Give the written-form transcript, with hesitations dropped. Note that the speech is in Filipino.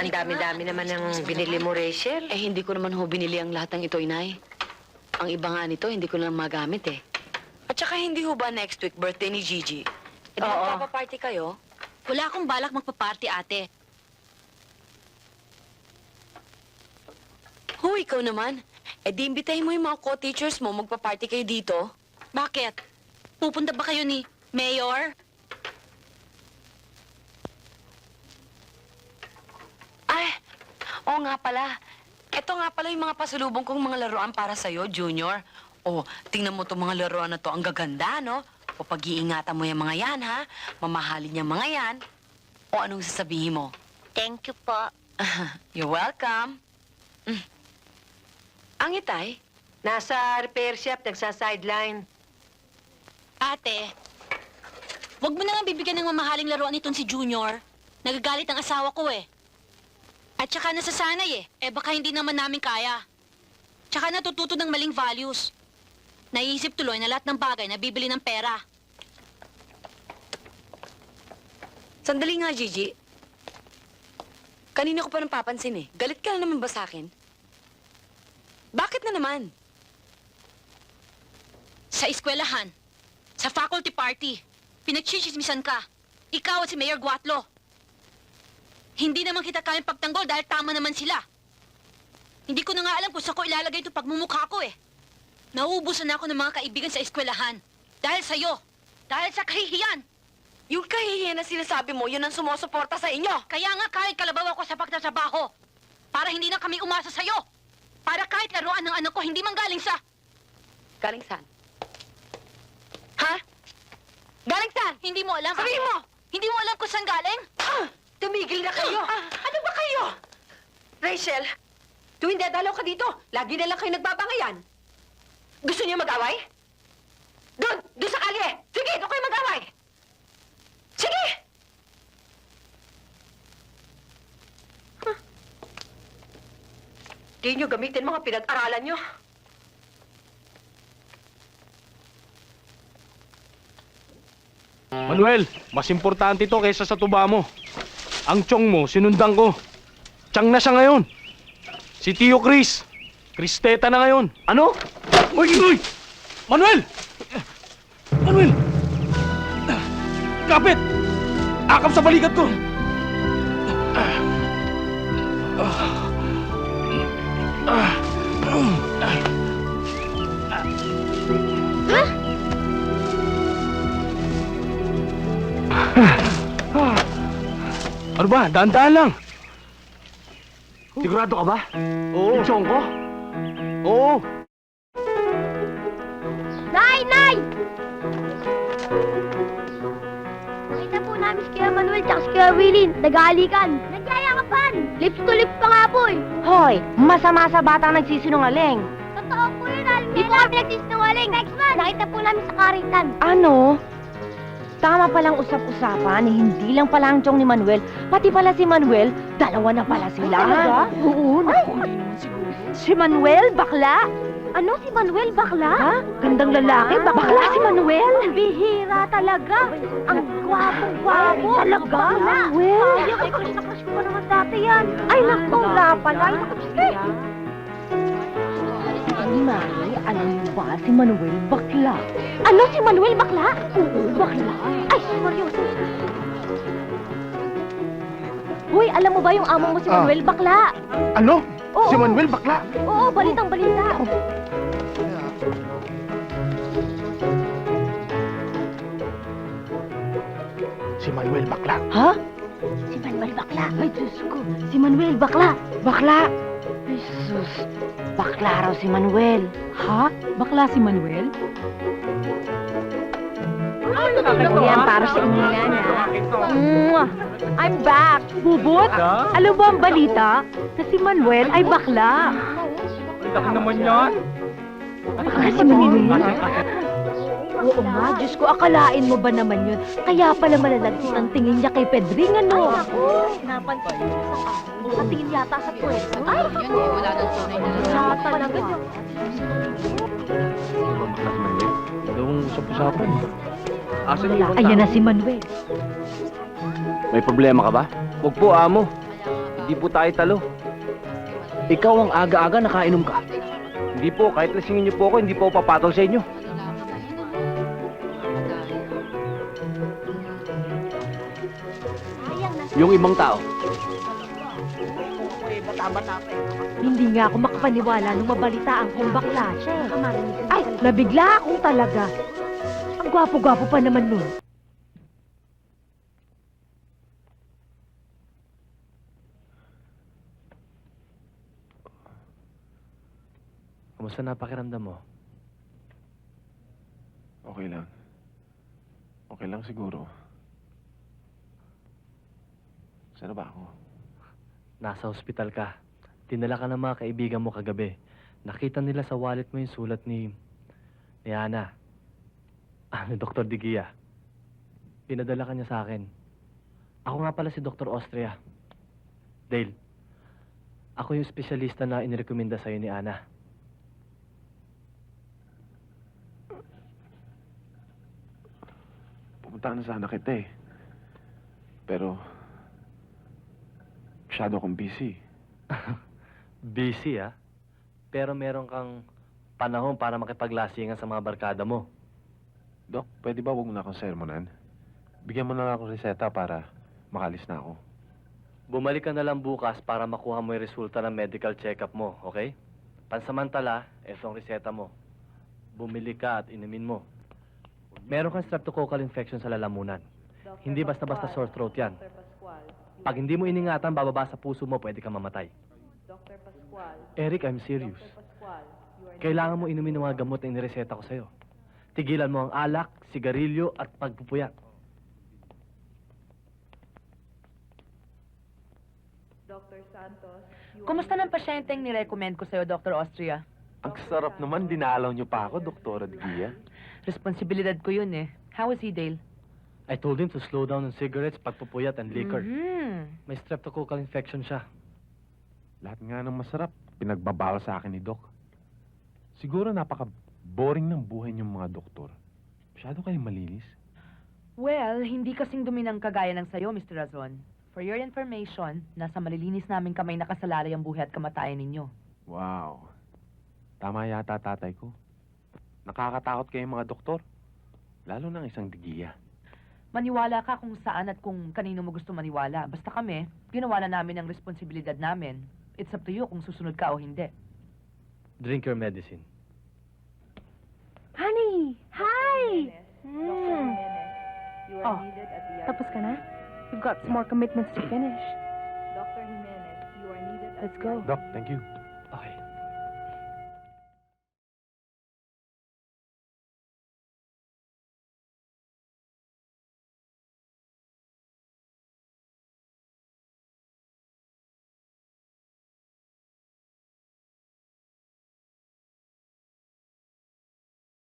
Ang dami-dami naman ng binili mo, Rachel. Eh, hindi ko naman ho binili ang lahat ng ito, Inay. Ang iba nga nito, hindi ko lang magamit eh. At saka hindi ho ba next week birthday ni Gigi? Eh, di Oo. magpapaparty kayo? Wala akong balak magpa-party, ate. Ho, ikaw naman. Eh, di imbitahin mo yung mga co-teachers mo, magpa-party kayo dito. Bakit? Pupunta ba kayo ni Mayor? Ay, oo nga pala. Ito nga pala yung mga pasalubong kong mga laruan para sa'yo, Junior. Oh, tingnan mo itong mga laruan na to. Ang gaganda, no? O pag-iingatan mo yung mga yan, ha? Mamahalin yung mga yan. O anong sasabihin mo? Thank you po. You're welcome. Ang itay? Nasa repair shop, nagsa-sideline. Ate, wag mo na nga bibigyan ng mamahaling laruan nitong si Junior. Nagagalit ang asawa ko eh. At saka nasasanay eh. Eh baka hindi naman namin kaya. Tsaka natututo ng maling values. Naiisip tuloy na lahat ng bagay na bibili ng pera. Sandali nga, Gigi. Kanina ko pa nang papansin eh. Galit ka na naman ba sa akin? Bakit na naman? Sa eskwelahan, sa faculty party, pinagchichismisan ka. Ikaw at si Mayor Guatlo. Hindi naman kita kayang pagtanggol dahil tama naman sila. Hindi ko na nga alam kung saan ko ilalagay itong pagmumukha ko eh. Nauubusan na ako ng mga kaibigan sa eskwelahan. Dahil sa'yo. Dahil sa kahihiyan. Yung kahihiyan na sinasabi mo, yun ang sumusuporta sa inyo. Kaya nga kahit kalabaw ako sa pagtatrabaho. Para hindi na kami umasa sa'yo. Para kahit laruan ng anak ko, hindi man galing sa... Galing saan? Ha? Galing saan? Hindi mo alam. Sabihin mo! Hindi mo alam kung saan galing? Tumigil na kayo! Ano ba kayo? Rachel, tuwing dadalaw ka dito, lagi na lang kayo nagbabangayan. Gusto niyo mag-away? Doon sa kalye! Sige, doon kayo mag-away! Sige! Di niyo gamitin mga pinag-aralan niyo. Manuel, mas importante to kaysa sa tuba mo. Ang tiyong mo, sinundan ko. Tiyang na siya ngayon. Si Tio Chris. Kristeta na ngayon. Ano? Uy, uy! Manuel! Manuel! Kapit! Akap sa balikat ko! Ano ba? Daan-daan lang. Sigurado ka ba? Oo. Yung siyong ko? Oo. Nay! Nay! Nakita po namin si Kuya Manuel tsaka si Kuya Willie. Nag-aalikan. Nagyayakapan. Lips to lips pa nga po eh. Hoy, masama sa batang nagsisinungaling. Totoo po yun, Aling Di po kami nagsisinungaling. Next month. Nakita po namin sa karitan. Ano? Tama palang usap-usapan, hindi lang pala ang tiyong ni Manuel, pati pala si Manuel, dalawa na pala sila. Talaga? Oo, naku. Si Manuel, bakla? Ano si Manuel bakla? Ha? Gandang lalaki, bakla si Manuel? Bihira talaga. Ang gwapong-gwapo. Talaga? Bakla. Well. Sayang, ay crush ko pa naman dati yan. Ay, naku, wala pala. Ay, naku, sige. Ni Mari, alam mo ba si Manuel bakla? Ano si Manuel bakla? Oo, bakla. Ay, seryoso. Hoy, alam mo ba yung amo mo si Manuel bakla? Ano? Oo. Si Manuel bakla? Oo, balitang balita. Si Manuel bakla. Ha? Si Manuel bakla? Ay, Diyos ko. Si Manuel bakla? Bakla? Ay, sus. Bakla raw si Manuel. Ha? Bakla si Manuel? Yan, para sa inyo yan, ha? I'm back. Bubot, alam mo ang balita na si Manuel ay bakla. Laki naman yan. Bakla si Manuel? Oo nga, Diyos ko, akalain mo ba naman yun? Kaya pala malalagsit ang tingin niya kay Pedring, ano? Napansin ko sa akin. Nakatingin yata sa pwesto. Ay, Yun eh, wala nang tunay na wala talaga. Yung usap-usapan. Asan yung Ayan na si Manuel. May problema ka ba? Huwag po, amo. Hindi po tayo talo. Ikaw ang aga-aga nakainom ka. Hindi po, kahit lasingin niyo po ako, hindi po ako papatol sa inyo. Yung ibang tao. Hindi nga ako makapaniwala nung mabalitaan kong bakla siya. Ay, nabigla akong talaga. Ang gwapo-gwapo pa naman nun. Kamusta na pakiramdam mo? Okay lang. Okay lang siguro. Saan na ba ako? Nasa ospital ka. Dinala ka ng mga kaibigan mo kagabi. Nakita nila sa wallet mo yung sulat ni Ana. Ni Dr. Digia. Pinadala ka niya sa akin. Ako nga pala si Dr. Austria. Dale, ako yung espesyalista na inirekomenda sa'yo ni Ana. Pupunta na sana kita eh. Pero, masyado akong busy. Busy, ah. Pero meron kang panahon para makipaglasingan sa mga barkada mo. Dok, pwede ba huwag mo na akong sermonan? Bigyan mo na lang akong reseta para makalis na ako. Bumalik ka na lang bukas para makuha mo yung resulta ng medical check-up mo, okay? Pansamantala, eto ang reseta mo. Bumili ka at inumin mo. Meron kang streptococcal infection sa lalamunan. Hindi basta-basta sore throat yan. Pag hindi mo iningatan, bababa sa puso mo, pwede kang mamatay. Eric, I'm serious. Kailangan mo inumin ng mga gamot na inireseta ko sa'yo. Tigilan mo ang alak, sigarilyo at pagpupuyat. Kumusta ng pasyenteng nirecommend ko sa'yo, Dr. Austria? Ang sarap naman, dinalaw niyo pa ako, Doktora Digia. Responsibilidad ko yun eh. How is he, Dale? I told him to slow down on cigarettes, pagpupuyat, and liquor. Mm-hmm. May streptococcal infection siya. Lahat nga ng masarap, pinagbabawal sa akin ni Doc. Siguro napaka-boring ng buhay niyong mga doktor. Masyado kayong malinis. Well, hindi kasing dumi ng kagaya ng sayo, Mr. Razon. For your information, nasa malilinis naming kamay nakasalalay ang buhay at kamatayan ninyo. Wow. Tama yata tatay ko. Nakakatakot kayong mga doktor. Lalo ng isang Digia. Maniwala ka kung saan at kung kanino mo gusto maniwala. Basta kami, ginawa na namin ang responsibilidad namin. It's up to you kung susunod ka o hindi. Drink your medicine. Honey! Hi! Oh, Tapos ka na? We've got some more commitments to finish. let's go. Doc, thank you. Okay.